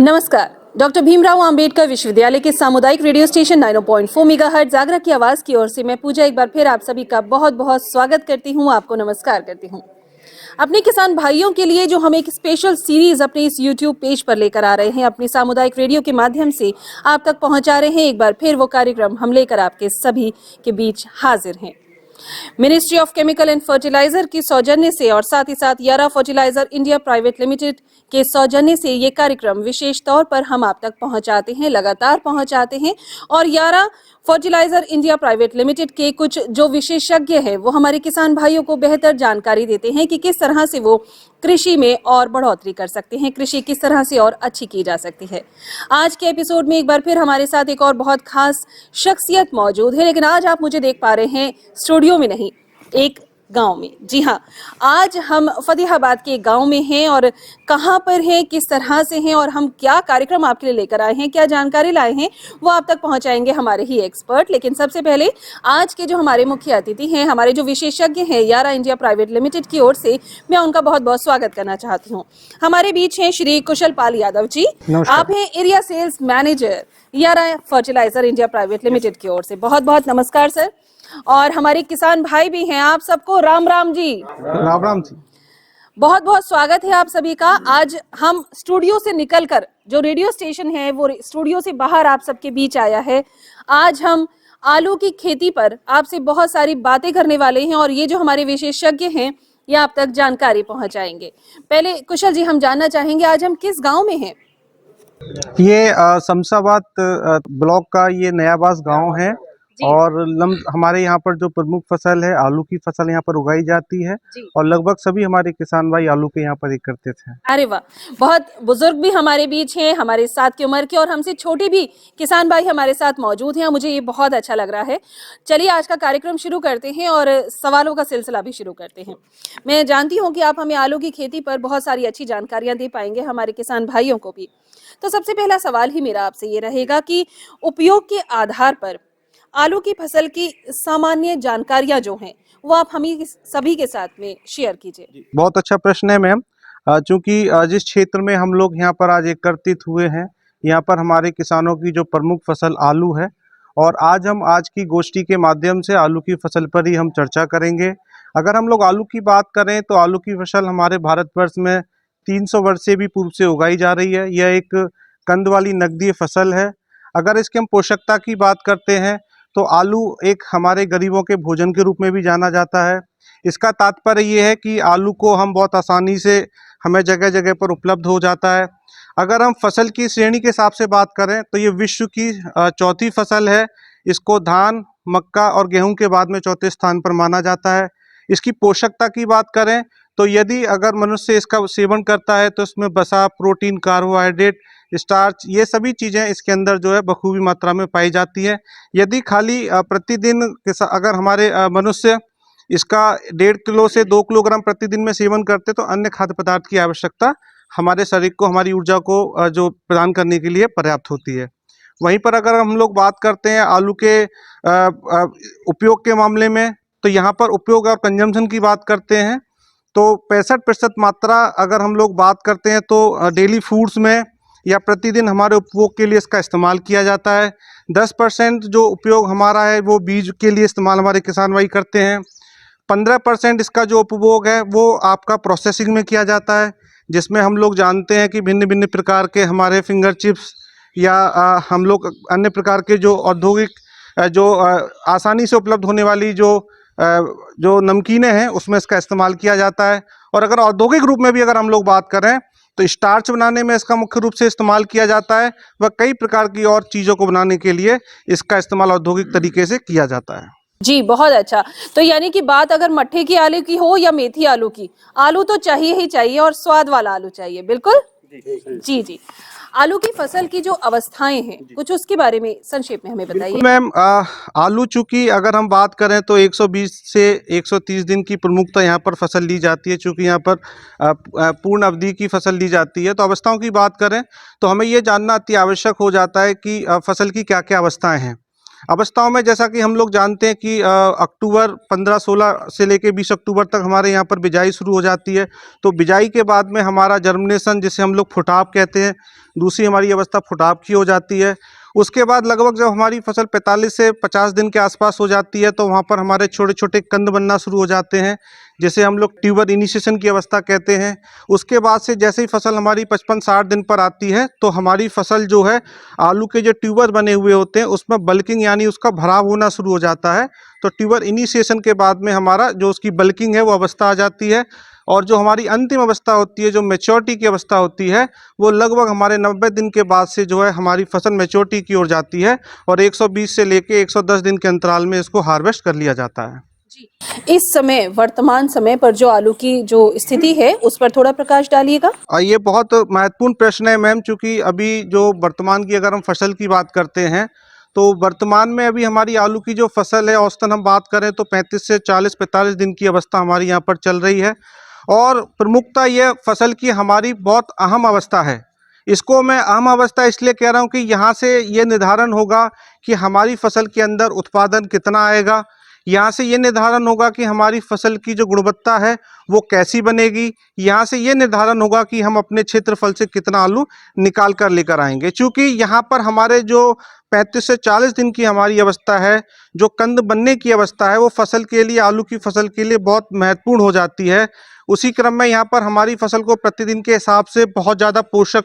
नमस्कार। डॉक्टर भीमराव अंबेडकर विश्वविद्यालय के सामुदायिक रेडियो स्टेशन 90.4 मेगाहर्ट्ज जागरा की आवाज की ओर से मैं पूजा एक बार फिर आप सभी का बहुत बहुत स्वागत करती हूं, आपको नमस्कार करती हूं। अपने किसान भाइयों के लिए जो हम एक स्पेशल सीरीज अपने इस YouTube पेज पर लेकर आ रहे हैं, अपने सामुदायिक रेडियो के माध्यम से आप तक पहुंचा रहे हैं, एक बार फिर वो कार्यक्रम हम लेकर आपके सभी के बीच हाजिर हैं। Ministry of chemical and fertilizer की सौजन्य से और साथ ही साथ यारा फर्टिलाइजर इंडिया प्राइवेट लिमिटेड के सौजन्य से ये कार्यक्रम विशेष तौर पर हम आप तक पहुंचाते हैं, लगातार पहुंचाते हैं। और यारा फर्टिलाइजर इंडिया प्राइवेट लिमिटेड के कुछ जो विशेषज्ञ हैं वो हमारे किसान भाइयों को बेहतर जानकारी देते हैं कि किस तरह से वो कृषि में और बढ़ोतरी कर सकते हैं, कृषि किस तरह से और अच्छी की जा सकती है। आज के एपिसोड में एक बार फिर हमारे साथ एक और बहुत खास शख्सियत मौजूद है, लेकिन आज आप मुझे देख पा रहे हैं स्टूडियो में नहीं, एक गांव में। जी हाँ, आज हम फतेहाबाद के गांव में हैं और कहां पर हैं, किस तरह से हैं और हम क्या कार्यक्रम आपके लिए लेकर आए हैं, क्या जानकारी लाए हैं, वो आप तक पहुंचाएंगे हमारे ही एक्सपर्ट। लेकिन सबसे पहले आज के जो हमारे मुख्य अतिथि हैं, हमारे जो विशेषज्ञ हैं यारा इंडिया प्राइवेट लिमिटेड की ओर से, मैं उनका बहुत बहुत स्वागत करना चाहती हूँ। हमारे बीच हैं श्री कुशल पाल यादव जी, आप हैं एरिया सेल्स मैनेजर यारा फर्टिलाइजर इंडिया प्राइवेट लिमिटेड की ओर से। बहुत बहुत नमस्कार सर। और हमारे किसान भाई भी हैं, आप सबको राम राम जी। राम राम जी। बहुत बहुत स्वागत है आप सभी का। आज हम स्टूडियो से निकलकर, जो रेडियो स्टेशन है वो स्टूडियो से बाहर आप सबके बीच आया है। आज हम आलू की खेती पर आपसे बहुत सारी बातें करने वाले हैं और ये जो हमारे विशेषज्ञ हैं ये आप तक जानकारी पहुंचाएंगे। पहले कुशल जी, हम जानना चाहेंगे आज हम किस गांव में हैं? ये शमशाबाद ब्लॉक का ये नयाबास गांव है और हमारे यहाँ पर जो प्रमुख फसल है आलू की फसल यहाँ पर उगाई जाती है और लगभग सभी हमारे किसान भाई आलू के यहाँ पर एक करते थे। अरे वाह, बहुत बुजुर्ग भी हमारे बीच हैं, हमारे साथ की उम्र के और हमसे छोटे भी किसान भाई हमारे साथ मौजूद हैं। मुझे ये बहुत अच्छा लग रहा है। चलिए आज का कार्यक्रम शुरू करते हैं और सवालों का सिलसिला भी शुरू करते हैं। मैं जानती हूँ कि आप हमें आलू की खेती पर बहुत सारी अच्छी जानकारियां दे पाएंगे, हमारे किसान भाइयों को भी। तो सबसे पहला सवाल ही मेरा आपसे ये रहेगा कि उपयोग के आधार पर आलू की फसल की सामान्य जानकारियां जो हैं वो आप हमें सभी के साथ में शेयर कीजिए। बहुत अच्छा प्रश्न है मैम। चूंकि जिस क्षेत्र में हम लोग यहाँ पर आज एकत्रित हुए हैं, यहाँ पर हमारे किसानों की जो प्रमुख फसल आलू है और आज की गोष्ठी के माध्यम से आलू की फसल पर ही हम चर्चा करेंगे। अगर हम लोग आलू की बात करें तो आलू की फसल हमारे भारतवर्ष में 300 वर्ष से भी पूर्व से उगाई जा रही है। यह एक कंद वाली नकदी फसल है। अगर इसके हम पोषकता की बात करते हैं तो आलू एक हमारे गरीबों के भोजन के रूप में भी जाना जाता है। इसका तात्पर्य ये है कि आलू को हम बहुत आसानी से हमें जगह जगह पर उपलब्ध हो जाता है। अगर हम फसल की श्रेणी के हिसाब से बात करें तो ये विश्व की चौथी फसल है। इसको धान, मक्का और गेहूं के बाद में चौथे स्थान पर माना जाता है। इसकी पोषकता की बात करें तो यदि अगर मनुष्य इसका सेवन करता है तो इसमें वसा, प्रोटीन, कार्बोहाइड्रेट, स्टार्च, ये सभी चीज़ें इसके अंदर जो है बखूबी मात्रा में पाई जाती है। यदि खाली प्रतिदिन अगर हमारे मनुष्य इसका 1.5 किलो से 2 किलोग्राम प्रतिदिन में सेवन करते तो अन्य खाद्य पदार्थ की आवश्यकता हमारे शरीर को, हमारी ऊर्जा को जो प्रदान करने के लिए पर्याप्त होती है। वहीं पर अगर हम लोग बात करते हैं आलू के उपयोग के मामले में, तो यहाँ पर उपयोग और कंजम्पशन की बात करते हैं तो 65% मात्रा अगर हम लोग बात करते हैं तो डेली फूड्स में या प्रतिदिन हमारे उपभोग के लिए इसका इस्तेमाल किया जाता है। 10% जो उपयोग हमारा है वो बीज के लिए इस्तेमाल हमारे किसान भाई करते हैं। 15% इसका जो उपभोग है वो आपका प्रोसेसिंग में किया जाता है, जिसमें हम लोग जानते हैं कि भिन्न भिन्न प्रकार के हमारे फिंगर चिप्स या हम लोग अन्य प्रकार के जो औद्योगिक जो आसानी से उपलब्ध होने वाली जो नमकीनें हैं उसमें इसका इस्तेमाल किया जाता है। और अगर औद्योगिक रूप में भी अगर हम लोग बात करें तो स्टार्च बनाने में इसका मुख्य रूप से इस्तेमाल किया जाता है व कई प्रकार की और चीज़ों को बनाने के लिए इसका इस्तेमाल औद्योगिक तरीके से किया जाता है। जी, बहुत अच्छा। तो यानी कि बात अगर मट्ठे की आलू की हो या मेथी आलू की, आलू तो चाहिए ही चाहिए और स्वाद वाला आलू चाहिए। बिल्कुल जी जी। आलू की फसल की जो अवस्थाएं हैं कुछ उसके बारे में संक्षेप में हमें बताइए। मैम, आलू चूंकि अगर हम बात करें तो 120 से 130 दिन की प्रमुखता यहाँ पर फसल ली जाती है। चूंकि यहाँ पर पूर्ण अवधि की फसल ली जाती है तो अवस्थाओं की बात करें तो हमें ये जानना अति आवश्यक हो जाता है कि फसल की क्या क्या अवस्थाएं हैं। अवस्थाओं में जैसा कि हम लोग जानते हैं कि अक्टूबर 15-16 से लेके 20 अक्टूबर तक हमारे यहाँ पर बिजाई शुरू हो जाती है। तो बिजाई के बाद में हमारा जर्मिनेशन, जिसे हम लोग फुटाव कहते हैं, दूसरी हमारी अवस्था फुटाव की हो जाती है। उसके बाद लगभग जब हमारी फसल 45 से 50 दिन के आसपास हो जाती है तो वहाँ पर हमारे छोटे छोटे कंद बनना शुरू हो जाते हैं, जिसे हम लोग ट्यूबर इनिशिएशन की अवस्था कहते हैं। उसके बाद से जैसे ही फसल हमारी 55-60 दिन पर आती है तो हमारी फसल जो है, आलू के जो ट्यूबर बने हुए होते हैं उसमें बल्किंग यानी उसका भराव होना शुरू हो जाता है। तो ट्यूबर इनिशिएशन के बाद में हमारा जो उसकी बल्किंग है वो अवस्था आ जाती है, और जो हमारी अंतिम अवस्था होती है, जो मैच्योरिटी की अवस्था होती है, वो लगभग हमारे 90 दिन के बाद से जो है हमारी फसल मैच्योरिटी की ओर जाती है, और 120 से लेके 110 दिन के अंतराल में इसको हार्वेस्ट कर लिया जाता है। जी, इस समय वर्तमान समय पर जो आलू की जो स्थिति है उस पर थोड़ा प्रकाश डालिएगा। ये बहुत महत्वपूर्ण प्रश्न है मैम, क्योंकि अभी जो वर्तमान की अगर हम फसल की बात करते हैं तो वर्तमान में अभी हमारी आलू की जो फसल है, औसतन हम बात करें तो 35 से 40-45 दिन की अवस्था हमारी यहाँ पर चल रही है। और प्रमुखता ये फसल की हमारी बहुत अहम अवस्था है। इसको मैं अहम अवस्था इसलिए कह रहा हूँ कि यहाँ से ये निर्धारण होगा कि हमारी फसल के अंदर उत्पादन कितना आएगा। यहाँ से ये निर्धारण होगा कि हमारी फसल की जो गुणवत्ता है वो कैसी बनेगी। यहाँ से ये निर्धारण होगा कि हम अपने क्षेत्रफल से कितना आलू निकाल कर लेकर आएंगे। चूँकि यहाँ पर हमारे जो 35 से 40 दिन की हमारी अवस्था है, जो कंद बनने की अवस्था है, वो फसल के लिए, आलू की फसल के लिए बहुत महत्वपूर्ण हो जाती है। उसी क्रम में यहाँ पर हमारी फसल को प्रतिदिन के हिसाब से बहुत ज़्यादा पोषक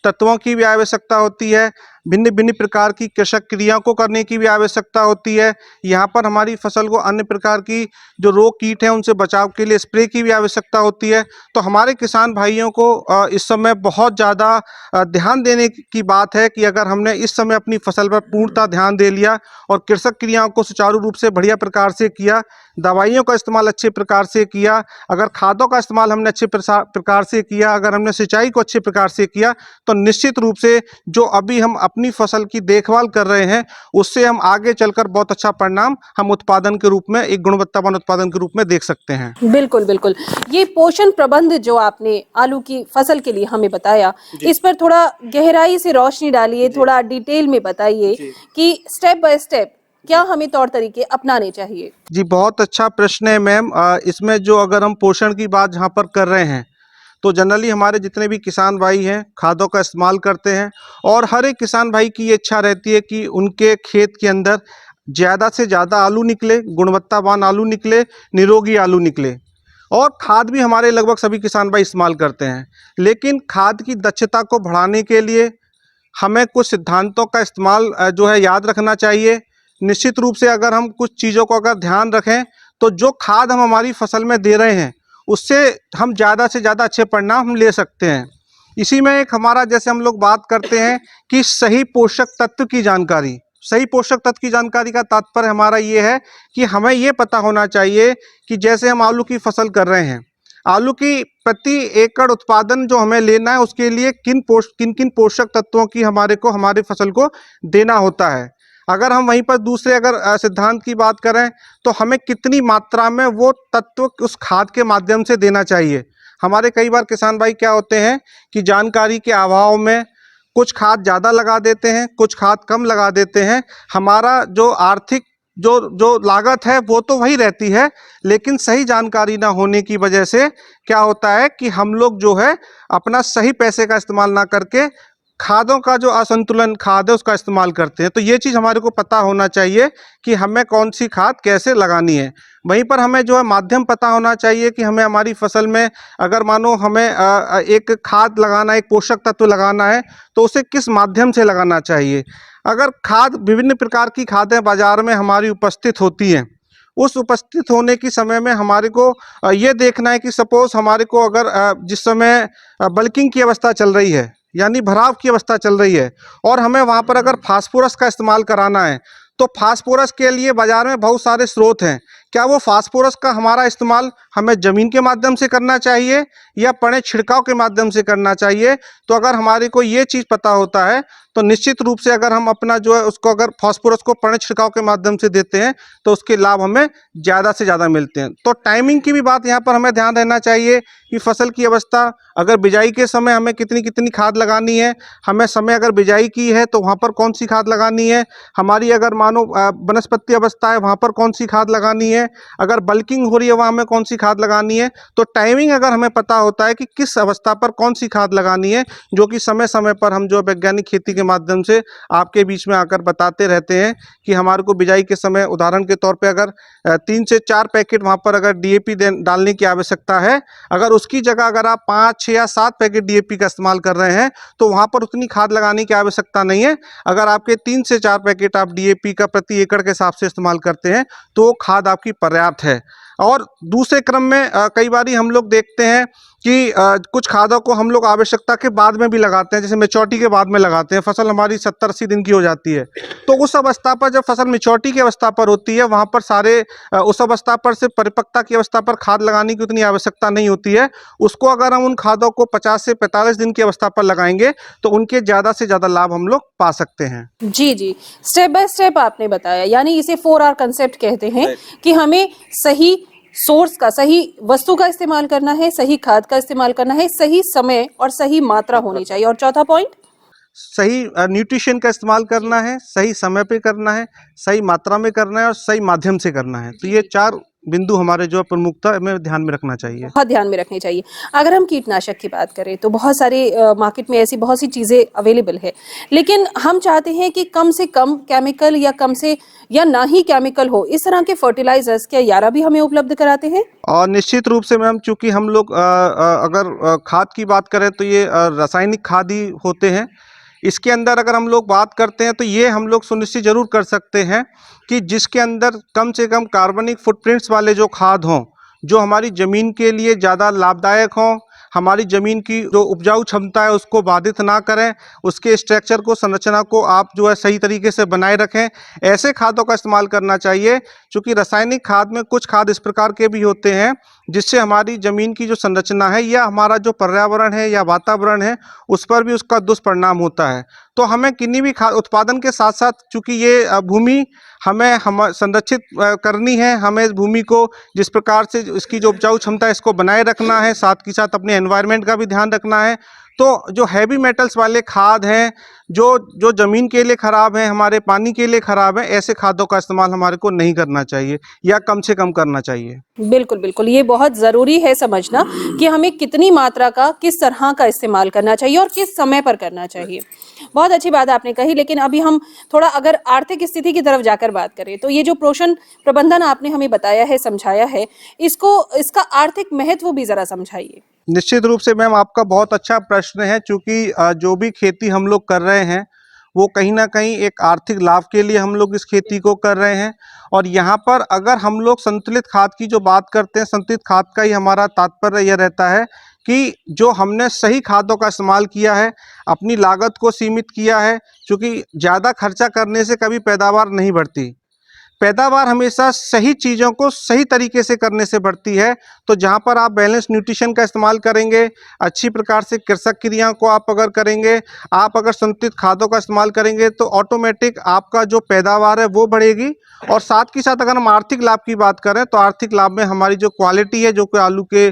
तत्वों की भी आवश्यकता होती है, भिन्न भिन्न प्रकार की कृषक क्रियाओं को करने की भी आवश्यकता होती है। यहाँ पर हमारी फसल को अन्य प्रकार की जो रोग कीट हैं उनसे बचाव के लिए स्प्रे की भी आवश्यकता होती है। तो हमारे किसान भाइयों को इस समय बहुत ज़्यादा ध्यान देने की बात है कि अगर हमने इस समय अपनी फसल पर पूर्णतः ध्यान दे लिया और कृषक क्रियाओं को सुचारू रूप से बढ़िया प्रकार से किया, दवाइयों का इस्तेमाल अच्छे प्रकार से किया, अगर खादों का इस्तेमाल हमने अच्छे प्रकार से किया, अगर हमने सिंचाई को अच्छे प्रकार से किया, तो निश्चित रूप से जो अभी हम अपनी फसल की देखभाल कर रहे हैं उससे हम आगे चलकर बहुत अच्छा परिणाम हम उत्पादन के रूप में, एक गुणवत्तावान उत्पादन के रूप में देख सकते हैं। बिल्कुल बिल्कुल। ये पोषण प्रबंध जो आपने आलू की फसल के लिए हमें बताया, इस पर थोड़ा गहराई से रोशनी डालिए, थोड़ा डिटेल में बताइए कि स्टेप बाय स्टेप क्या हमें तौर तरीके अपनाने चाहिए। जी, बहुत अच्छा प्रश्न है मैम। इसमें जो अगर हम पोषण की बात जहाँ पर कर रहे हैं तो जनरली हमारे जितने भी किसान भाई हैं खादों का इस्तेमाल करते हैं, और हर एक किसान भाई की ये इच्छा रहती है कि उनके खेत के अंदर ज़्यादा से ज़्यादा आलू निकले, गुणवत्तावान आलू निकले, निरोगी आलू निकले। और खाद भी हमारे लगभग सभी किसान भाई इस्तेमाल करते हैं, लेकिन खाद की दक्षता को बढ़ाने के लिए हमें कुछ सिद्धांतों का इस्तेमाल जो है याद रखना चाहिए। निश्चित रूप से अगर हम कुछ चीज़ों को अगर ध्यान रखें तो जो खाद हम हमारी फसल में दे रहे हैं उससे हम ज़्यादा से ज़्यादा अच्छे परिणाम हम ले सकते हैं। इसी में एक हमारा, जैसे हम लोग बात करते हैं कि सही पोषक तत्व की जानकारी, सही पोषक तत्व की जानकारी का तात्पर्य हमारा ये है कि हमें ये पता होना चाहिए कि जैसे हम आलू की फसल कर रहे हैं, आलू की प्रति एकड़ उत्पादन जो हमें लेना है उसके लिए किन किन पोषक तत्वों की हमारी फसल को देना होता है। अगर हम वहीं पर दूसरे सिद्धांत की बात करें तो हमें कितनी मात्रा में वो तत्व उस खाद के माध्यम से देना चाहिए। हमारे कई बार किसान भाई क्या होते हैं कि जानकारी के अभाव में कुछ खाद ज़्यादा लगा देते हैं, कुछ खाद कम लगा देते हैं। हमारा जो आर्थिक जो लागत है वो तो वही रहती है, लेकिन सही जानकारी ना होने की वजह से क्या होता है कि हम लोग जो है अपना सही पैसे का इस्तेमाल ना करके खादों का जो असंतुलन खाद है उसका इस्तेमाल करते हैं। तो ये चीज़ हमारे को पता होना चाहिए कि हमें कौन सी खाद कैसे लगानी है। वहीं पर हमें जो है माध्यम पता होना चाहिए कि हमें हमारी फसल में अगर मानो हमें एक खाद लगाना, एक पोषक तत्व लगाना है तो उसे किस माध्यम से लगाना चाहिए। अगर खाद, विभिन्न प्रकार की खादें बाज़ार में हमारी उपस्थित होती हैं, उस उपस्थित होने की समय में हमारे को ये देखना है कि सपोज़ हमारे को अगर जिस समय बल्किंग की अवस्था चल रही है यानी भराव की अवस्था चल रही है और हमें वहाँ पर अगर फास्फोरस का इस्तेमाल कराना है तो फास्फोरस के लिए बाज़ार में बहुत सारे स्रोत हैं। क्या वो फास्फोरस का हमारा इस्तेमाल हमें ज़मीन के माध्यम से करना चाहिए या पड़े छिड़काव के माध्यम से करना चाहिए। तो अगर हमारे को ये चीज़ पता होता है तो निश्चित रूप से अगर हम अपना जो है उसको अगर फास्फोरस को पड़े छिड़काव के माध्यम से देते हैं तो उसके लाभ हमें ज़्यादा से ज़्यादा मिलते हैं। तो टाइमिंग की भी बात यहाँ पर हमें ध्यान रहना चाहिए कि फसल की अवस्था, अगर बिजाई के समय हमें कितनी कितनी खाद लगानी है, हमें समय अगर बिजाई की है तो वहाँ पर कौन सी खाद लगानी है, हमारी अगर मानो वनस्पति अवस्था है वहाँ पर कौन सी खाद लगानी है, अगर बल्किंग हो रही है वहाँ में कौन सी खाद लगानी है। तो टाइमिंग अगर हमें पता होता है कि किस अवस्था पर कौन सी खाद लगानी है, जो कि समय समय पर हम जो वैज्ञानिक खेती के माध्यम से आपके बीच में आकर बताते रहते हैं कि हमारे को बिजाई के समय उदाहरण के तौर पे अगर 3 से 4 पैकेट वहाँ पर अगर डीएपी डालने की आवश्यकता है, अगर उसकी जगह अगर आप 5, 6 या 7 पैकेट डीएपी का इस्तेमाल कर रहे हैं तो वहाँ पर उतनी खाद लगाने की आवश्यकता नहीं है। अगर आपके 3 से 4 पैकेट आप डीएपी का प्रति एकड़ के हिसाब से इस्तेमाल करते हैं तो वो खाद आपकी पर्याप्त है। और दूसरे क्रम में कई बारी हम लोग देखते हैं कि कुछ खादों को हम लोग आवश्यकता के बाद में भी लगाते हैं, जैसे मैच्योरिटी के बाद में लगाते हैं। फसल हमारी 70-80 दिन की हो जाती है, तो उस अवस्था पर जब फसल मैच्योरिटी की अवस्था पर होती है वहाँ पर सारे उस अवस्था पर से परिपक्वता की अवस्था पर खाद लगाने की उतनी आवश्यकता नहीं होती है। उसको अगर हम उन खादों को 50 से 45 दिन की अवस्था पर लगाएंगे तो उनके ज़्यादा से ज़्यादा लाभ हम लोग पा सकते हैं। जी जी, स्टेप बाय स्टेप आपने बताया, यानी इसे 4R कंसेप्ट कहते हैं कि हमें सही सोर्स का, सही वस्तु का इस्तेमाल करना है, सही खाद का इस्तेमाल करना है, सही समय और सही मात्रा होनी चाहिए। और चौथा पॉइंट, सही न्यूट्रिशन का इस्तेमाल करना है, सही समय पे करना है, सही मात्रा में करना है और सही माध्यम से करना है। तो ये 4 बिंदु हमारे जो प्रमुखता हमें ध्यान में रखना चाहिए। बहुत ध्यान में रखनी चाहिए। अगर हम कीटनाशक की बात करें तो बहुत सारे मार्केट में ऐसी बहुत सी चीज़ें अवेलेबल है, लेकिन हम चाहते हैं कि कम से कम केमिकल या ना ही केमिकल हो, इस तरह के फर्टिलाइजर्स क्या यारा भी हमें उपलब्ध कराते हैं? और निश्चित रूप से मैम, चूंकि हम लोग अगर खाद की बात करें तो ये रासायनिक खाद ही होते हैं। इसके अंदर अगर हम लोग बात करते हैं तो ये हम लोग सुनिश्चित जरूर कर सकते हैं कि जिसके अंदर कम से कम कार्बनिक फुटप्रिंट्स वाले जो खाद हों, जो हमारी ज़मीन के लिए ज़्यादा लाभदायक हों, हमारी ज़मीन की जो उपजाऊ क्षमता है उसको बाधित ना करें, उसके स्ट्रक्चर को, संरचना को आप जो है सही तरीके से बनाए रखें, ऐसे खादों का इस्तेमाल करना चाहिए। क्योंकि रासायनिक खाद में कुछ खाद इस प्रकार के भी होते हैं जिससे हमारी ज़मीन की जो संरचना है या हमारा जो पर्यावरण है या वातावरण है उस पर भी उसका दुष्परिणाम होता है। तो हमें किन्हीं भी खाद उत्पादन के साथ साथ, चूँकि ये भूमि हमें संरक्षित करनी है, हमें इस भूमि को जिस प्रकार से इसकी जो उपजाऊ क्षमता है इसको बनाए रखना है, साथ के साथ अपने एनवायरनमेंट का भी ध्यान रखना है। तो जो हैवी मेटल्स वाले खाद हैं, जो ज़मीन के लिए ख़राब हैं, हमारे पानी के लिए ख़राब है, ऐसे खादों का इस्तेमाल हमारे को नहीं करना चाहिए या कम से कम करना चाहिए। बिल्कुल बिल्कुल, ये बहुत ज़रूरी है समझना कि हमें कितनी मात्रा का, किस तरह का इस्तेमाल करना चाहिए और किस समय पर करना चाहिए। बहुत अच्छी बात आपने कही, लेकिन अभी हम थोड़ा अगर आर्थिक स्थिति की तरफ जाकर बात करें तो ये जो पोषण प्रबंधन आपने हमें बताया है, समझाया है, इसका आर्थिक महत्व भी ज़रा समझाइए। निश्चित रूप से मैम, आपका बहुत अच्छा प्रश्न है। चूँकि जो भी खेती हम लोग कर रहे हैं वो कहीं ना कहीं एक आर्थिक लाभ के लिए हम लोग इस खेती को कर रहे हैं। और यहाँ पर अगर हम लोग संतुलित खाद की जो बात करते हैं, संतुलित खाद का ही हमारा तात्पर्य यह रहता है कि जो हमने सही खादों का इस्तेमाल किया है, अपनी लागत को सीमित किया है। क्योंकि ज़्यादा खर्चा करने से कभी पैदावार नहीं बढ़ती, पैदावार हमेशा सही चीज़ों को सही तरीके से करने से बढ़ती है। तो जहाँ पर आप बैलेंस न्यूट्रिशन का इस्तेमाल करेंगे, अच्छी प्रकार से कृषक क्रियाओं को आप अगर करेंगे, आप अगर संतुलित खादों का इस्तेमाल करेंगे तो ऑटोमेटिक आपका जो पैदावार है वो बढ़ेगी। और साथ के साथ अगर हम आर्थिक लाभ की बात करें तो आर्थिक लाभ में हमारी जो क्वालिटी है, जो कि आलू के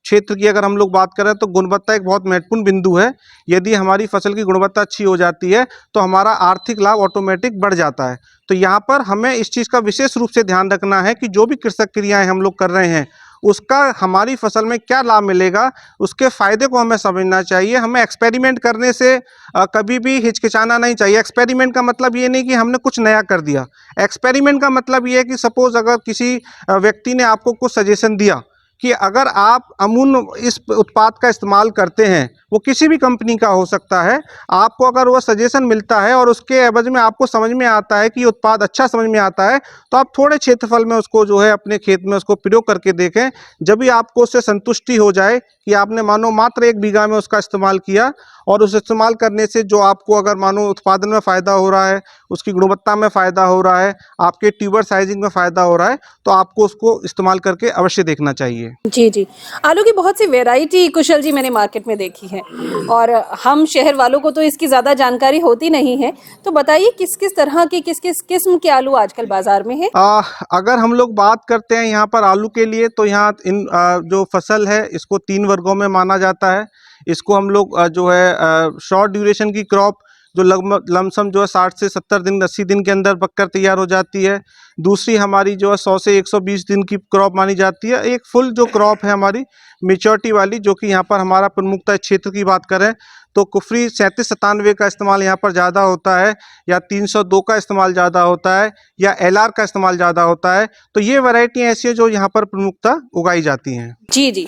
क्षेत्र की अगर हम लोग बात करें तो गुणवत्ता एक बहुत महत्वपूर्ण बिंदु है। यदि हमारी फसल की गुणवत्ता अच्छी हो जाती है तो हमारा आर्थिक लाभ ऑटोमेटिक बढ़ जाता है। तो यहाँ पर हमें इस चीज़ का विशेष रूप से ध्यान रखना है कि जो भी कृषक क्रियाएं हम लोग कर रहे हैं उसका हमारी फसल में क्या लाभ मिलेगा, उसके फ़ायदे को हमें समझना चाहिए। हमें एक्सपेरिमेंट करने से कभी भी हिचकिचाना नहीं चाहिए। एक्सपेरिमेंट का मतलब ये नहीं कि हमने कुछ नया कर दिया। एक्सपेरिमेंट का मतलब ये है कि सपोज़ अगर किसी व्यक्ति ने आपको कुछ सजेशन दिया कि अगर आप अमूल इस उत्पाद का इस्तेमाल करते हैं, वो किसी भी कंपनी का हो सकता है, आपको अगर वो सजेशन मिलता है और उसके एवज में आपको समझ में आता है कि ये उत्पाद अच्छा समझ में आता है, तो आप थोड़े क्षेत्रफल में उसको जो है अपने खेत में उसको प्रयोग करके देखें। जब भी आपको उससे संतुष्टि हो जाए कि आपने मानो मात्र 1 बीघा में उसका इस्तेमाल किया और उस इस्तेमाल करने से जो आपको अगर मानो उत्पादन में फ़ायदा हो रहा है, उसकी गुणवत्ता में फ़ायदा हो रहा है, आपके ट्यूबर साइजिंग में फ़ायदा हो रहा है, तो आपको उसको इस्तेमाल करके अवश्य देखना चाहिए। जी जी, आलू की बहुत सी वैरायटी कुशल जी मैंने मार्केट में देखी है और हम शहर वालों को तो इसकी ज़्यादा जानकारी होती नहीं है, तो बताइए किस किस तरह के, किस किस किस्म के आलू आजकल बाजार में है? अगर हम लोग बात करते हैं यहाँ पर आलू के लिए, तो यहाँ जो फसल है इसको 3 वर्गों में माना जाता है। इसको हम लोग जो है शॉर्ट ड्यूरेशन की क्रॉप, जो लमसम जो है 60 से 70 दिन 80 दिन के अंदर पककर तैयार हो जाती है। दूसरी हमारी जो है 100 से 120 दिन की क्रॉप मानी जाती है। एक फुल जो क्रॉप है हमारी मेच्योरिटी वाली, जो कि यहाँ पर हमारा प्रमुखता क्षेत्र की बात करें तो कुफरी 3797 का इस्तेमाल यहाँ पर ज़्यादा होता है, या 302 का इस्तेमाल ज़्यादा होता है, या LR का इस्तेमाल ज़्यादा होता है। तो ये वैरायटी ऐसी है जो यहाँ पर प्रमुखता उगाई जाती हैं। जी जी,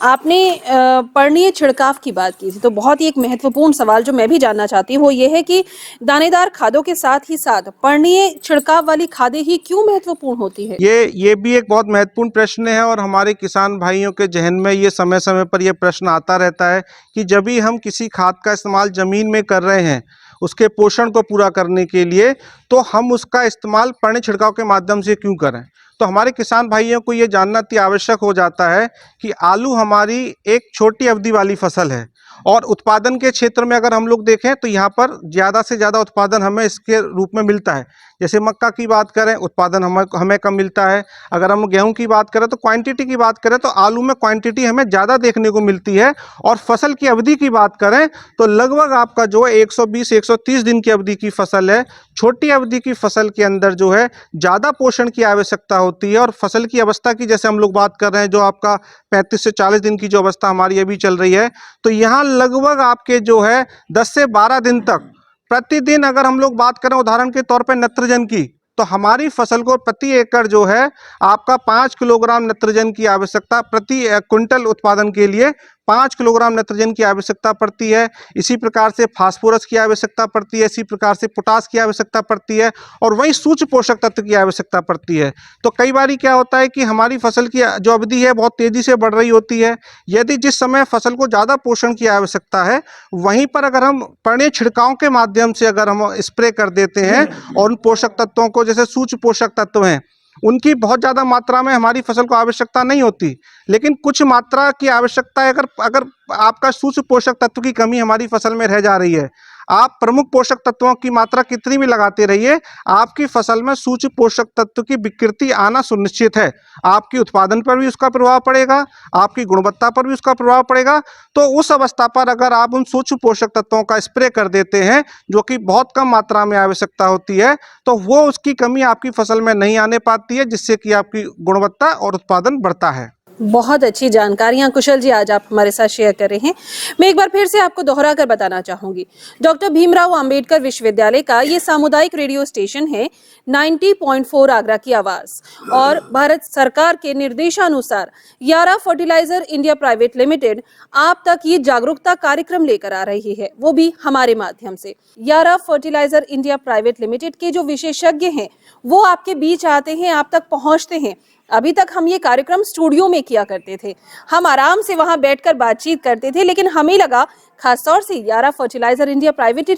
आपने पर्णीय छिड़काव की बात की थी, तो बहुत ही एक महत्वपूर्ण सवाल जो मैं भी जानना चाहती हूँ वो ये है कि दानेदार खादों के साथ ही साथ पर्णीय छिड़काव वाली खादें ही क्यों महत्वपूर्ण होती है? ये भी एक बहुत महत्वपूर्ण प्रश्न है, और हमारे किसान भाइयों के जहन में ये समय समय पर ये प्रश्न आता रहता है कि जब भी हम किसी खाद का इस्तेमाल ज़मीन में कर रहे हैं उसके पोषण को पूरा करने के लिए, तो हम उसका इस्तेमाल पर्णीय छिड़काव के माध्यम से क्यों करें। तो हमारे किसान भाइयों को ये जानना अति आवश्यक हो जाता है कि आलू हमारी एक छोटी अवधि वाली फसल है, और उत्पादन के क्षेत्र में अगर हम लोग देखें तो यहाँ पर ज़्यादा से ज़्यादा उत्पादन हमें इसके रूप में मिलता है। जैसे मक्का की बात करें, उत्पादन हमें कम मिलता है। अगर हम गेहूं की बात करें तो क्वांटिटी की बात करें तो आलू में क्वांटिटी हमें ज़्यादा देखने को मिलती है। और फसल की अवधि की बात करें तो लगभग आपका जो है 120-130 दिन की अवधि की फसल है। छोटी अवधि की फसल के अंदर जो है ज़्यादा पोषण की आवश्यकता होती है, और फसल की अवस्था की जैसे हम लोग बात कर रहे हैं, जो आपका 35 से 40 दिन की जो अवस्था हमारी अभी चल रही है, तो यहाँ लगभग आपके जो है 10 से 12 दिन तक प्रतिदिन, अगर हम लोग बात करें उदाहरण के तौर पर नत्रजन की, तो हमारी फसल को प्रति एकड़ जो है आपका 5 किलोग्राम नत्रजन की आवश्यकता, प्रति क्विंटल उत्पादन के लिए 5 किलोग्राम नत्रजन की आवश्यकता पड़ती है। इसी प्रकार से फास्फोरस की आवश्यकता पड़ती है, इसी प्रकार से पोटास की आवश्यकता पड़ती है, और वहीं सूक्ष्म पोषक तत्व की आवश्यकता पड़ती है। तो कई बार क्या होता है कि हमारी फसल की जो अवधि है बहुत तेज़ी से बढ़ रही होती है। यदि जिस समय फसल को ज़्यादा पोषण की आवश्यकता है, वहीं पर अगर हम पर्णीय छिड़काव के माध्यम से अगर हम स्प्रे कर देते हैं, और उन पोषक तत्वों को, जैसे सूक्ष्म पोषक तत्व हैं, उनकी बहुत ज़्यादा मात्रा में हमारी फसल को आवश्यकता नहीं होती, लेकिन कुछ मात्रा की आवश्यकता है। अगर आपका सूक्ष्म पोषक तत्व की कमी हमारी फसल में रह जा रही है, आप प्रमुख पोषक तत्वों की मात्रा कितनी भी लगाते रहिए, आपकी फसल में सूक्ष्म पोषक तत्व की विकृति आना सुनिश्चित है। आपकी उत्पादन पर भी उसका प्रभाव पड़ेगा, आपकी गुणवत्ता पर भी उसका प्रभाव पड़ेगा। तो उस अवस्था पर अगर आप उन सूक्ष्म पोषक तत्वों का स्प्रे कर देते हैं, जो कि बहुत कम मात्रा में आवश्यकता होती है, तो वो उसकी कमी आपकी फसल में नहीं आने पाती है, जिससे कि आपकी गुणवत्ता और उत्पादन बढ़ता है। बहुत अच्छी जानकारियां कुशल जी आज आप हमारे साथ शेयर कर रहे हैं। मैं एक बार फिर से आपको दोहरा कर बताना चाहूंगी, डॉक्टर भीमराव अंबेडकर विश्वविद्यालय का ये सामुदायिक रेडियो स्टेशन है 90.4 आगरा की आवाज, और भारत सरकार के निर्देशानुसार यारा फर्टिलाइजर इंडिया प्राइवेट लिमिटेड आप तक ये जागरूकता कार्यक्रम लेकर आ रही है, वो भी हमारे माध्यम से। Yara fertilizer India private limited के जो विशेषज्ञ हैं वो आपके बीच आते हैं, आप तक पहुंचते हैं। अभी तक हम ये कार्यक्रम स्टूडियो में किया करते थे, हम आराम से वहां बैठकर बातचीत करते थे, लेकिन हमें लगा, खासतौर से Yara fertilizer India private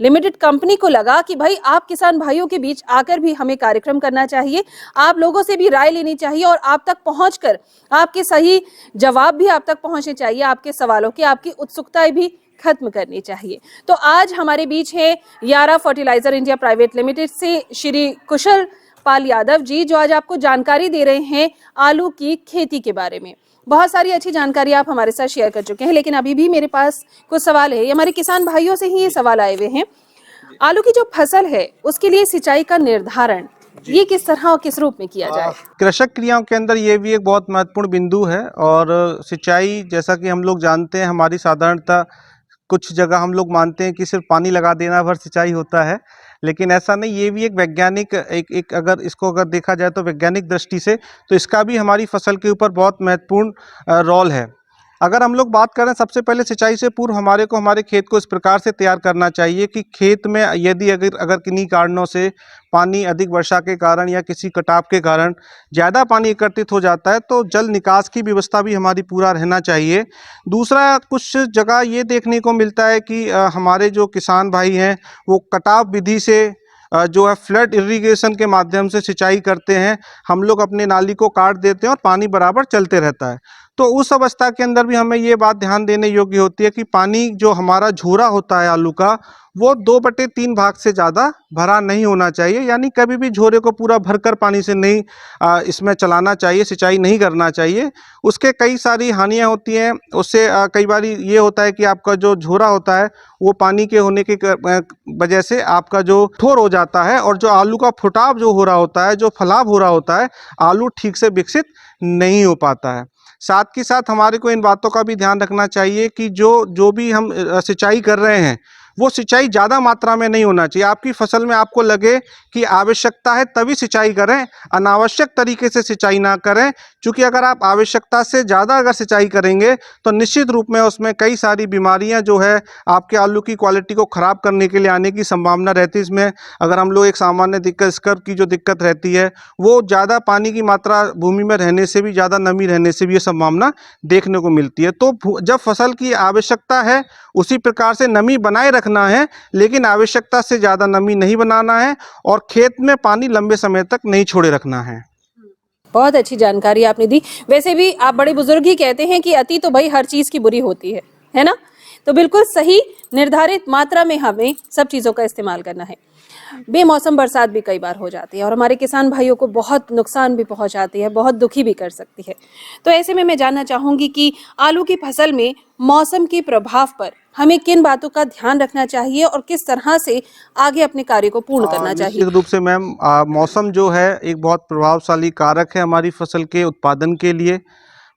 limited company को लगा कि भाई आप किसान भाइयों के बीच आकर भी हमें कार्यक्रम करना चाहिए, आप लोगों से भी राय लेनी चाहिए, और आप तक पहुंचकर आपके सही जवाब भी आप तक पहुंचने चाहिए, आपके सवालों की, आपकी उत्सुकताएं भी खत्म करनी चाहिए। तो आज हमारे बीच है यारा फर्टिलाइजर इंडिया प्राइवेट लिमिटेड से श्री कुशल पाल यादव जी, जो आज आपको जानकारी दे रहे हैं आलू की खेती के बारे में। बहुत सारी अच्छी जानकारी आप हमारे साथ शेयर कर चुके हैं, लेकिन अभी भी मेरे पास कुछ सवाल है, हमारे किसान भाइयों से ही ये सवाल आए हुए हैं। आलू की जो फसल है उसके लिए सिंचाई का निर्धारण ये किस तरह और किस रूप में किया जाए? कृषक क्रियाओं के अंदर ये भी एक बहुत महत्वपूर्ण बिंदु है। और सिंचाई, जैसा कि हम लोग जानते हैं, हमारी साधारणतः कुछ जगह हम लोग मानते हैं कि सिर्फ पानी लगा देना भर सिंचाई होता है, लेकिन ऐसा नहीं। ये भी एक वैज्ञानिक अगर इसको देखा जाए तो वैज्ञानिक दृष्टि से, तो इसका भी हमारी फसल के ऊपर बहुत महत्वपूर्ण रोल है। अगर हम लोग बात करें, सबसे पहले सिंचाई से पूर्व हमारे खेत को इस प्रकार से तैयार करना चाहिए कि खेत में यदि अगर किन्हीं कारणों से पानी अधिक वर्षा के कारण या किसी कटाव के कारण ज़्यादा पानी एकत्रित हो जाता है, तो जल निकास की व्यवस्था भी हमारी पूरा रहना चाहिए। दूसरा, कुछ जगह ये देखने को मिलता है कि हमारे जो किसान भाई हैं वो कटाव विधि से जो है फ्लड इरिगेशन के माध्यम से सिंचाई करते हैं। हम लोग अपने नाली को काट देते हैं और पानी बराबर चलते रहता है। तो उस अवस्था के अंदर भी हमें ये बात ध्यान देने योग्य होती है कि पानी जो हमारा झोरा होता है आलू का, वो 2/3 भाग से ज़्यादा भरा नहीं होना चाहिए। यानी कभी भी झोरे को पूरा भरकर पानी से नहीं इसमें चलाना चाहिए, सिंचाई नहीं करना चाहिए। उसके कई सारी हानियाँ होती हैं। उससे कई बार ये होता है कि आपका जो झोरा होता है वो पानी के होने की वजह से आपका जो ठोर हो जाता है, और जो आलू का फुटाव जो हो रहा होता है, जो फलाव हो रहा होता है, आलू ठीक से विकसित नहीं हो पाता है। साथ के साथ हमारे को इन बातों का भी ध्यान रखना चाहिए कि जो भी हम सिंचाई कर रहे हैं, वो सिंचाई ज़्यादा मात्रा में नहीं होना चाहिए। आपकी फसल में आपको लगे कि आवश्यकता है तभी सिंचाई करें, अनावश्यक तरीके से सिंचाई ना करें। क्योंकि अगर आप आवश्यकता से ज़्यादा अगर सिंचाई करेंगे तो निश्चित रूप में उसमें कई सारी बीमारियां जो है आपके आलू की क्वालिटी को ख़राब करने के लिए आने की संभावना रहती है। इसमें अगर हम लोग एक सामान्य दिक्कत स्कर्व की जो दिक्कत रहती है, वो ज़्यादा पानी की मात्रा भूमि में रहने से भी, ज़्यादा नमी रहने से भी ये संभावना देखने को मिलती है। तो जब फसल की आवश्यकता है उसी प्रकार से नमी बनाए रखना है, लेकिन आवश्यकता से ज़्यादा नमी नहीं बनाना है और खेत में पानी लंबे समय तक नहीं छोड़े रखना है। बहुत अच्छी जानकारी आपने दी। वैसे भी आप बड़े बुजुर्ग ही कहते हैं कि अति तो भाई हर चीज की बुरी होती है ना? तो बिल्कुल सही निर्धारित मात्रा में हमें सब चीजों का इस्तेमाल करना है। बेमौसम बरसात भी कई बार हो जाती है और हमारे किसान भाइयों को बहुत नुकसान भी पहुंचाती है, बहुत दुखी भी कर सकती है। तो ऐसे में मैं जानना चाहूंगी कि आलू की फसल में मौसम के प्रभाव पर हमें किन बातों का ध्यान रखना चाहिए और किस तरह से आगे अपने कार्य को पूर्ण करना चाहिए? निश्चित रूप से मैम, मौसम जो है एक बहुत प्रभावशाली कारक है हमारी फसल के उत्पादन के लिए।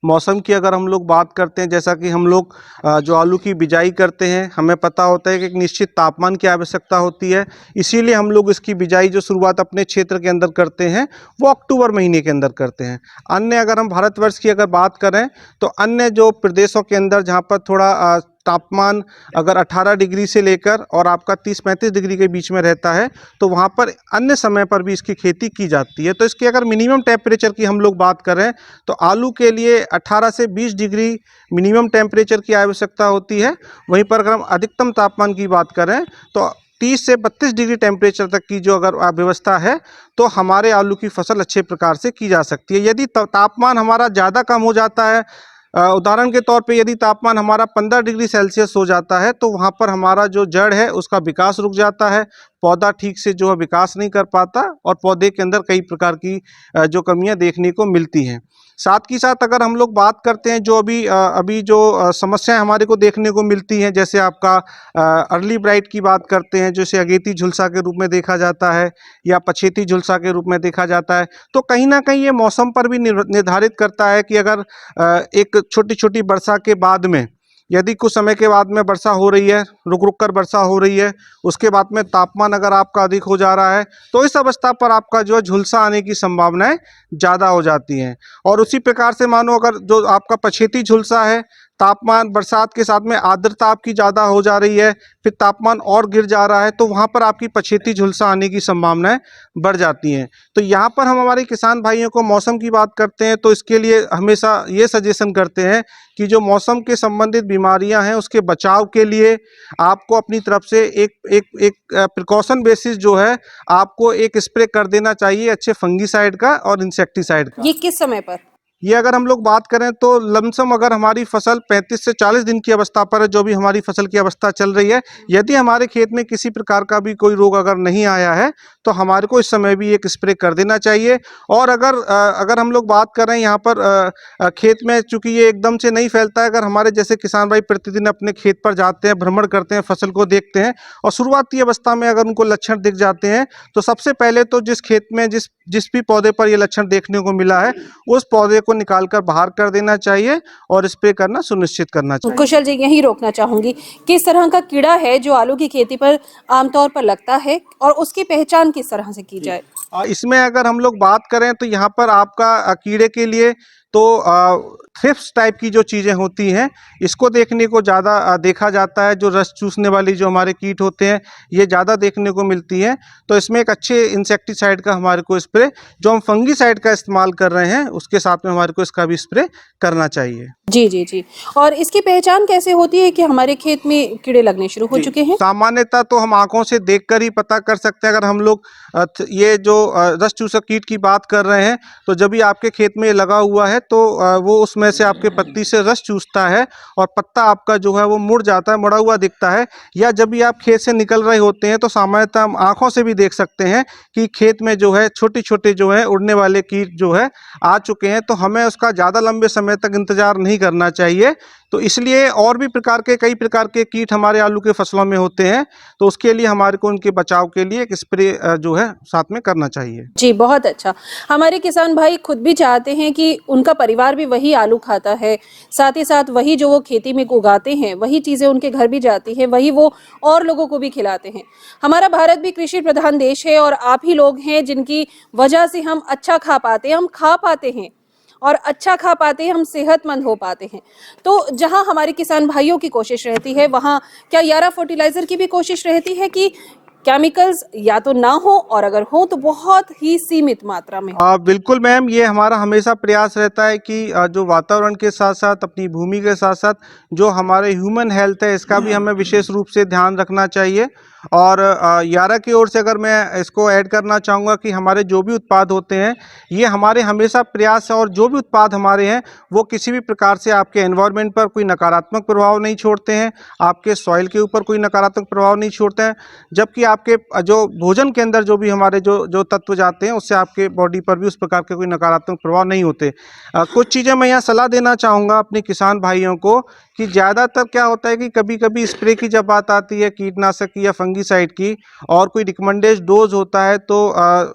मौसम की अगर हम लोग बात करते हैं, जैसा कि हम लोग जो आलू की बिजाई करते हैं, हमें पता होता है कि एक निश्चित तापमान की आवश्यकता होती है। इसीलिए हम लोग इसकी बिजाई जो शुरुआत अपने क्षेत्र के अंदर करते हैं वो अक्टूबर महीने के अंदर करते हैं। अन्य अगर हम भारतवर्ष की अगर बात करें तो अन्य जो प्रदेशों के अंदर जहाँ पर थोड़ा तापमान अगर 18 डिग्री से लेकर और आपका 30-35 डिग्री के बीच में रहता है, तो वहाँ पर अन्य समय पर भी इसकी खेती की जाती है। तो इसकी अगर मिनिमम टेम्परेचर की हम लोग बात करें तो आलू के लिए 18 से 20 डिग्री मिनिमम टेम्परेचर की आवश्यकता होती है। वहीं पर अगर हम अधिकतम तापमान की बात करें तो 30 से 32 डिग्री टेम्परेचर तक की जो अगर व्यवस्था है तो हमारे आलू की फसल अच्छे प्रकार से की जा सकती है। यदि तापमान हमारा ज़्यादा कम हो जाता है, उदाहरण के तौर पे यदि तापमान हमारा 15 डिग्री सेल्सियस हो जाता है, तो वहाँ पर हमारा जो जड़ है उसका विकास रुक जाता है, पौधा ठीक से जो है विकास नहीं कर पाता और पौधे के अंदर कई प्रकार की जो कमियां देखने को मिलती हैं। साथ ही साथ अगर हम लोग बात करते हैं जो अभी जो समस्याएं हमारे को देखने को मिलती हैं, जैसे आपका अर्ली ब्राइट की बात करते हैं, जैसे अगेती झुलसा के रूप में देखा जाता है या पछेती झुलसा के रूप में देखा जाता है, तो कहीं ना कहीं ये मौसम पर भी निर्धारित करता है कि अगर एक छोटी छोटी वर्षा के बाद में यदि कुछ समय के बाद में वर्षा हो रही है, रुक रुक कर वर्षा हो रही है, उसके बाद में तापमान अगर आपका अधिक हो जा रहा है, तो इस अवस्था पर आपका जो है झुलसा आने की संभावनाएं ज़्यादा हो जाती हैं। और उसी प्रकार से मानो अगर जो आपका पछेती झुलसा है, तापमान बरसात के साथ में आर्द्रता आपकी ज़्यादा हो जा रही है, फिर तापमान और गिर जा रहा है, तो वहाँ पर आपकी पछेती झुलसा आने की संभावनाएं बढ़ जाती हैं। तो यहाँ पर हम हमारे किसान भाइयों को मौसम की बात करते हैं तो इसके लिए हमेशा ये सजेशन करते हैं कि जो मौसम के संबंधित बीमारियां हैं उसके बचाव के लिए आपको अपनी तरफ से एक प्रिकॉशन बेसिस जो है आपको एक स्प्रे कर देना चाहिए अच्छे फंगीसाइड का और इंसेक्टिसाइड का। ये किस समय पर? ये अगर हम लोग बात करें तो लमसम अगर हमारी फसल 35 से 40 दिन की अवस्था पर है, जो भी हमारी फसल की अवस्था चल रही है, यदि हमारे खेत में किसी प्रकार का भी कोई रोग अगर नहीं आया है तो हमारे को इस समय भी एक स्प्रे कर देना चाहिए। और अगर हम लोग बात करें यहाँ पर खेत में, चूंकि ये एकदम से नहीं फैलता है, अगर हमारे जैसे किसान भाई प्रतिदिन अपने खेत पर जाते हैं, भ्रमण करते हैं, फसल को देखते हैं और शुरुआती अवस्था में अगर उनको लक्षण दिख जाते हैं तो सबसे पहले तो जिस खेत में जिस भी पौधे पर ये लक्षण देखने को मिला है उस पौधे को निकालकर बाहर कर देना चाहिए और स्प्रे करना सुनिश्चित करना चाहिए। कुशल जी, यही रोकना चाहूंगी, किस तरह का कीड़ा है जो आलू की खेती पर आमतौर पर लगता है और उसकी पहचान किस तरह से की जाए? इसमें अगर हम लोग बात करें तो यहाँ पर आपका कीड़े के लिए तो थ्रिप्स टाइप की जो चीज़ें होती हैं इसको देखने को ज़्यादा देखा जाता है। जो रस चूसने वाली जो हमारे कीट होते हैं ये ज़्यादा देखने को मिलती हैं, तो इसमें एक अच्छे इंसेक्टिसाइड का हमारे को स्प्रे, जो हम फंगीसाइड का इस्तेमाल कर रहे हैं उसके साथ में हमारे को इसका भी स्प्रे करना चाहिए। जी जी जी। और इसकी पहचान कैसे होती है कि हमारे खेत में कीड़े लगने शुरू हो चुके हैं? सामान्यतः तो हम आंखों से देखकर ही पता कर सकते हैं। अगर हम लोग ये जो रस चूसक कीट की बात कर रहे हैं तो जब भी आपके खेत में लगा हुआ है तो वो उसमें से आपके पत्ती से रस चूसता है और पत्ता आपका जो है वो मुड़ जाता है, मुड़ा हुआ दिखता है। या जब भी आप खेत से निकल रहे होते हैं तो सामान्यतः हम आँखों से भी देख सकते हैं कि खेत में जो है छोटे-छोटे जो है उड़ने वाले कीट जो है आ चुके हैं, तो हमें उसका ज़्यादा लंबे समय तक इंतज़ार नहीं करना चाहिए। तो इसलिए और भी कई प्रकार के कीट हमारे आलू के फसलों में होते हैं, तो उसके लिए हमारे को उनके बचाव के लिए एक स्प्रे जो है साथ में करना चाहिए। जी, बहुत अच्छा। हमारे किसान भाई खुद भी चाहते हैं कि उनका परिवार भी वही आलू खाता है, साथ ही साथ वही जो वो खेती में उगाते हैं, वही चीज़ें उनके घर भी जाती हैं, वही वो और लोगों को भी खिलाते हैं। हमारा भारत भी कृषि प्रधान देश है और आप ही लोग हैं जिनकी वजह से हम अच्छा खा पाते हैं, हम खा पाते हैं और अच्छा खा पाते हैं, हम सेहतमंद हो पाते हैं। तो जहां हमारे किसान भाइयों की कोशिश रहती है, वहां क्या यारा फर्टिलाइजर की भी कोशिश रहती है कि केमिकल्स या तो ना हो और अगर हो तो बहुत ही सीमित मात्रा में हो। बिल्कुल मैम, ये हमारा हमेशा प्रयास रहता है कि जो वातावरण के साथ साथ अपनी भूमि के साथ साथ जो हमारे ह्यूमन हेल्थ है इसका भी हमें विशेष रूप से ध्यान रखना चाहिए। और यारा की ओर से अगर मैं इसको ऐड करना चाहूँगा कि हमारे जो भी उत्पाद होते हैं ये हमारे हमेशा प्रयास है, और जो भी उत्पाद हमारे हैं वो किसी भी प्रकार से आपके एनवायरनमेंट पर कोई नकारात्मक प्रभाव नहीं छोड़ते हैं, आपके सॉइल के ऊपर कोई नकारात्मक प्रभाव नहीं छोड़ते हैं, जबकि आपके जो भोजन के अंदर जो भी हमारे जो जो तत्व जाते हैं उससे आपके बॉडी पर भी उस प्रकार के कोई नकारात्मक प्रभाव नहीं होते। कुछ चीज़ें मैं यहाँ सलाह देना चाहूँगा अपने किसान भाइयों को कि ज़्यादातर क्या होता है कि कभी-कभी स्प्रे की जब बात आती है कीटनाशक की या फंगीसाइड की और कोई रिकमेंडेड डोज होता है तो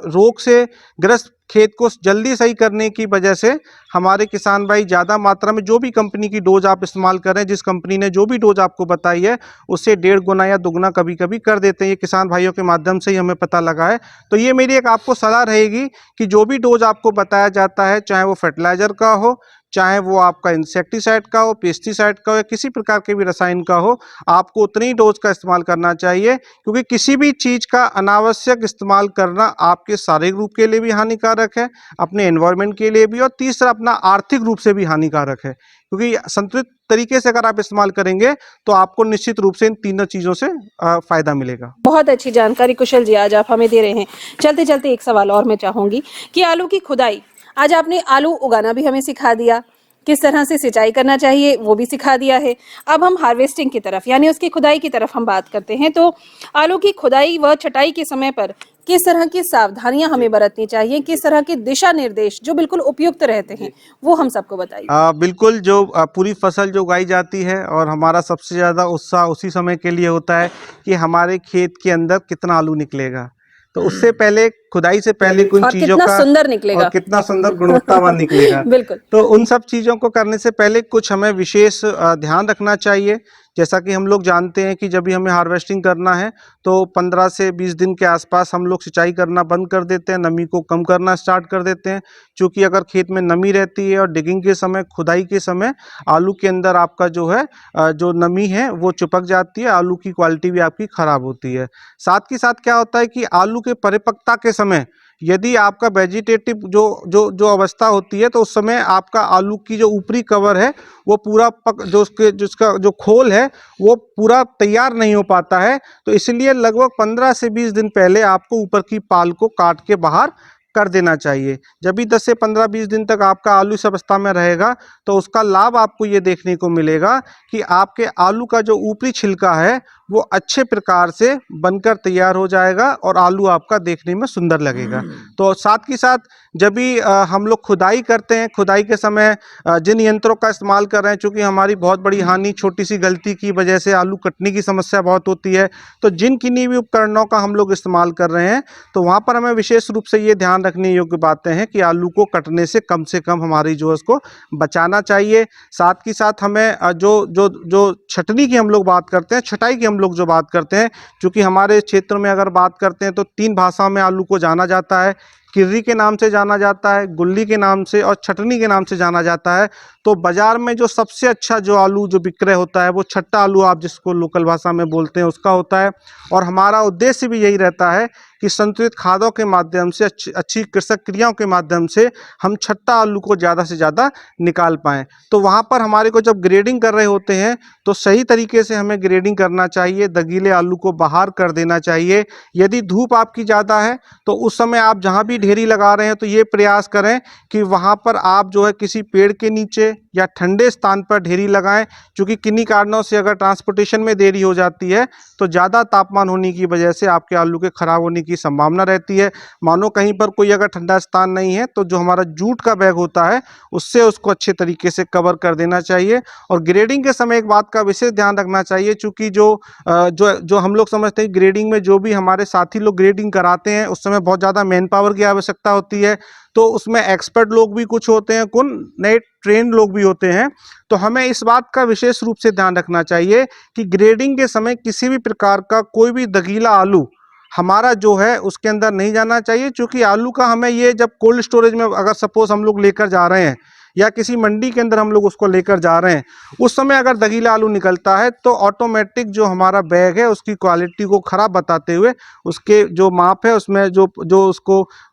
रोग से ग्रस्त खेत को जल्दी सही करने की वजह से हमारे किसान भाई ज़्यादा मात्रा में जो भी कंपनी की डोज आप इस्तेमाल कर रहे हैं, जिस कंपनी ने जो भी डोज आपको बताई है उससे 1.5 गुना या दुगना कभी-कभी कर देते हैं। ये किसान भाइयों के माध्यम से ही हमें पता लगा है। तो ये मेरी एक आपको सलाह रहेगी कि जो भी डोज आपको बताया जाता है, चाहे वो फर्टिलाइज़र का हो, चाहे वो आपका इंसेक्टिसाइड का हो, पेस्टिसाइड का हो या किसी प्रकार के भी रसायन का हो, आपको उतनी ही डोज का इस्तेमाल करना चाहिए, क्योंकि किसी भी चीज़ का अनावश्यक इस्तेमाल करना आपके शारीरिक रूप के लिए भी हानिकारक है, अपने एनवायरनमेंट के लिए भी, और तीसरा अपना आर्थिक रूप से भी हानिकारक है। क्योंकि संतुलित तरीके से अगर आप इस्तेमाल करेंगे तो आपको निश्चित रूप से इन तीनों चीज़ों से फ़ायदा मिलेगा। बहुत अच्छी जानकारी कुशल जी आज आप हमें दे रहे हैं। चलते चलते एक सवाल और मैं चाहूंगी कि आलू की खुदाई, आज आपने आलू उगाना भी हमें सिखा दिया, किस तरह से सिंचाई करना चाहिए वो भी सिखा दिया है। अब हम हार्वेस्टिंग की तरफ यानी उसकी खुदाई की तरफ हम बात करते हैं। तो आलू की खुदाई व छटाई के समय पर किस तरह की सावधानियां हमें बरतनी चाहिए, किस तरह के दिशा निर्देश जो बिल्कुल उपयुक्त रहते हैं वो हम सबको बताइए। बिल्कुल, जो पूरी फसल जो उगाई जाती है और हमारा सबसे ज़्यादा उत्साह उसी समय के लिए होता है कि हमारे खेत के अंदर कितना आलू निकलेगा। तो उससे पहले, खुदाई से पहले कुछ और चीज़ों कितना का सुंदर निकलेगा। और कितना सुंदर गुणवत्तावान निकलेगा। बिल्कुल। तो उन सब चीज़ों को करने से पहले कुछ हमें विशेष ध्यान रखना चाहिए। जैसा कि हम लोग जानते हैं कि जब भी हमें हार्वेस्टिंग करना है तो 15 से 20 दिन के आसपास हम लोग सिंचाई करना बंद कर देते हैं, नमी को कम करना स्टार्ट कर देते हैं। क्योंकि अगर खेत में नमी रहती है और डिगिंग के समय, खुदाई के समय आलू के अंदर आपका जो है जो नमी है वो चिपक जाती है, आलू की क्वालिटी भी आपकी ख़राब होती है। साथ ही साथ क्या होता है कि आलू के परिपक्वता के समय यदि आपका वेजिटेटिव जो जो जो अवस्था होती है तो उस समय आपका आलू की जो ऊपरी कवर है वो पूरा जो उसके जिसका जो खोल है वो पूरा तैयार नहीं हो पाता है। तो इसलिए लगभग 15 से 20 दिन पहले आपको ऊपर की पाल को काट के बाहर कर देना चाहिए। जब भी 10 से 15-20 दिन तक आपका आलू इस अवस्था में रहेगा तो उसका लाभ आपको ये देखने को मिलेगा कि आपके आलू का जो ऊपरी छिलका है वो अच्छे प्रकार से बनकर तैयार हो जाएगा और आलू आपका देखने में सुंदर लगेगा। तो साथ ही साथ जब भी हम लोग खुदाई करते हैं, खुदाई के समय जिन यंत्रों का इस्तेमाल कर रहे हैं, चूँकि हमारी बहुत बड़ी हानि छोटी सी गलती की वजह से आलू कटने की समस्या बहुत होती है, तो जिन किन्हीं भी उपकरणों का हम लोग इस्तेमाल कर रहे हैं तो वहाँ पर हमें विशेष रूप से ये ध्यान रखने योग्य बातें हैं कि आलू को कटने से कम हमारी जो है उसको बचाना चाहिए। साथ ही साथ हमें जो जो जो छटनी की हम लोग बात करते हैं, छटाई की हम लोग जो बात करते हैं, क्योंकि हमारे क्षेत्र में अगर बात करते हैं तो 3 भाषाओं में आलू को जाना जाता है। किर्री के नाम से जाना जाता है, गुल्ली के नाम से और छटनी के नाम से जाना जाता है। तो बाज़ार में जो सबसे अच्छा जो आलू जो विक्रय होता है वो छट्टा आलू, आप जिसको लोकल भाषा में बोलते हैं, उसका होता है। और हमारा उद्देश्य भी यही रहता है कि संतुलित खादों के माध्यम से, अच्छी कृषक क्रियाओं के माध्यम से हम छट्टा आलू को ज़्यादा से ज़्यादा निकाल पाएँ। तो वहाँ पर हमारे को जब ग्रेडिंग कर रहे होते हैं तो सही तरीके से हमें ग्रेडिंग करना चाहिए, दगीले आलू को बाहर कर देना चाहिए। यदि धूप आपकी ज़्यादा है तो उस समय आप जहाँ भी भी ढेरी लगा रहे हैं तो ये प्रयास करें कि वहाँ पर आप जो है किसी पेड़ के नीचे या ठंडे स्थान पर ढेरी लगाएं, क्योंकि किन्हीं कारणों से अगर ट्रांसपोर्टेशन में देरी हो जाती है तो ज़्यादा तापमान होने की वजह से आपके आलू के खराब होने की संभावना रहती है। मानो कहीं पर कोई अगर ठंडा स्थान नहीं है तो जो हमारा जूट का बैग होता है उससे उसको अच्छे तरीके से कवर कर देना चाहिए। और ग्रेडिंग के समय एक बात का विशेष ध्यान रखना चाहिए, चूँकि जो हम लोग समझते हैं ग्रेडिंग में जो भी हमारे साथी लोग ग्रेडिंग कराते हैं उस समय बहुत ज़्यादा मैन पावर की आवश्यकता होती है, तो उसमें एक्सपर्ट लोग भी कुछ होते हैं, कुछ नए ट्रेंड लोग भी होते हैं। तो हमें इस बात का विशेष रूप से ध्यान रखना चाहिए कि ग्रेडिंग के समय किसी भी प्रकार का कोई भी दगीला आलू हमारा जो है उसके अंदर नहीं जाना चाहिए, क्योंकि आलू का हमें ये जब कोल्ड स्टोरेज में अगर सपोज हम लोग लेकर जा रहे हैं या किसी मंडी के अंदर हम लोग उसको लेकर जा रहे हैं, उस समय अगर दगीला आलू निकलता है तो ऑटोमेटिक जो हमारा बैग है उसकी क्वालिटी को ख़राब बताते हुए उसके जो माप है उसमें जो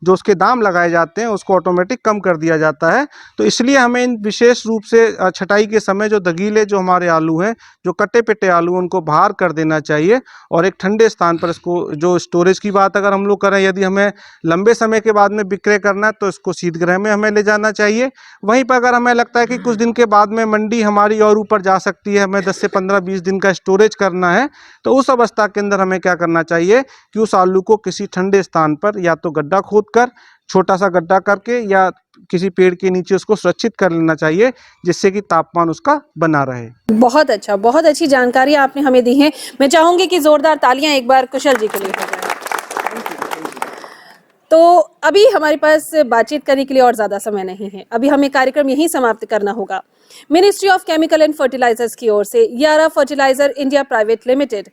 उसके दाम लगाए जाते हैं उसको ऑटोमेटिक कम कर दिया जाता है। तो इसलिए हमें इन विशेष रूप से छटाई के समय जो दगीले जो हमारे आलू हैं, जो कटे पिटे आलू हैं, उनको बाहर कर देना चाहिए और एक ठंडे स्थान पर इसको, जो स्टोरेज की बात अगर हम लोग करें, यदि हमें लंबे समय के बाद में विक्रय करना है तो इसको शीतगृह में हमें ले जाना चाहिए। वहीं पर अगर हमें लगता है कि कुछ दिन के बाद में मंडी हमारी और ऊपर जा सकती है, हमें 10 से 15-20 दिन का स्टोरेज करना है, तो उस अवस्था के अंदर हमें क्या करना चाहिए कि उस आलू को किसी ठंडे स्थान पर या तो गड्ढा खोदकर, छोटा सा गड्ढा करके या किसी पेड़ के नीचे उसको सुरक्षित कर लेना चाहिए, जिससे कि तापमान उसका बना रहे। बहुत अच्छा, बहुत अच्छी जानकारी आपने हमें दी है। मैं चाहूंगी कि जोरदार तालियां एक बार कुशल जी के लिए हो जाए। तो अभी हमारे पास बातचीत करने के लिए और ज़्यादा समय नहीं है, अभी हमें कार्यक्रम यहीं समाप्त करना होगा। Ministry of chemical and fertilizers की ओर से Yara fertilizer India private limited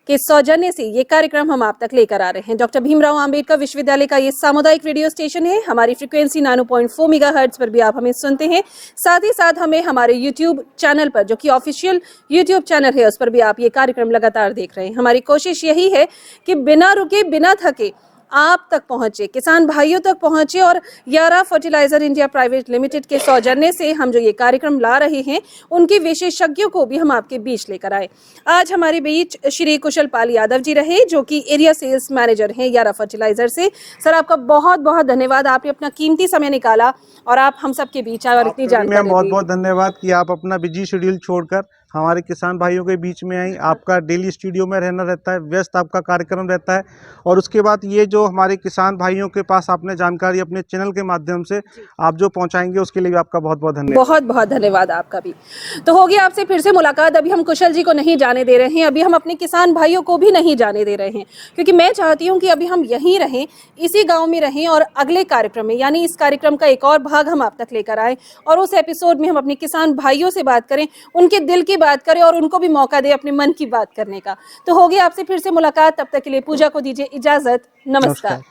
के सौजन्य से ये कार्यक्रम हम आप तक लेकर आ रहे हैं। डॉक्टर भीमराव अंबेडकर विश्वविद्यालय का ये सामुदायिक रेडियो स्टेशन है। हमारी फ्रीक्वेंसी 9.4 मेगाहर्ट्ज पर भी आप हमें सुनते हैं। साथ ही साथ हमें हमारे यूट्यूब चैनल पर, जो कि ऑफिशियल यूट्यूब चैनल है, उस पर भी आप ये कार्यक्रम लगातार देख रहे हैं। हमारी कोशिश यही है कि बिना रुके बिना थके आप तक पहुंचे, किसान भाइयों तक पहुंचे, और यारा फर्टिलाइजर इंडिया प्राइवेट लिमिटेड के सौजन्य से हम जो ये कार्यक्रम ला रहे हैं उनके विशेषज्ञों को भी हम आपके बीच लेकर आए। आज हमारे बीच श्री कुशल पाल यादव जी रहे, जो कि एरिया सेल्स मैनेजर हैं यारा फर्टिलाइजर से। सर, आपका बहुत बहुत धन्यवाद, आपने अपना कीमती समय निकाला और आप हम सबके बीच आए और इतनी जानकारी दी। बहुत बहुत धन्यवाद कि आप अपना बिजी शेड्यूल छोड़कर हमारे किसान भाइयों के बीच में आई। आपका डेली स्टूडियो में रहना रहता है, व्यस्त आपका कार्यक्रम रहता है, और उसके बाद ये जो हमारे किसान भाइयों के पास आपने जानकारी अपने चैनल के माध्यम से आप जो पहुंचाएंगे उसके लिए भी आपका बहुत बहुत धन्यवाद। बहुत बहुत धन्यवाद आपका भी। तो होगी आपसे फिर से मुलाकात। अभी हम कुशल जी को नहीं जाने दे रहे हैं, अभी हम अपने किसान भाइयों को भी नहीं जाने दे रहे हैं, क्योंकि मैं चाहती हूँ कि अभी हम यहीं रहें, इसी गाँव में रहें, और अगले कार्यक्रम में, यानी इस कार्यक्रम का एक और भाग हम आप तक लेकर आए और उस एपिसोड में हम अपने किसान भाइयों से बात करें, उनके दिल की बात करें और उनको भी मौका दे अपने मन की बात करने का। तो होगी आपसे फिर से मुलाकात, तब तक के लिए पूजा को दीजिए इजाजत। नमस्कार।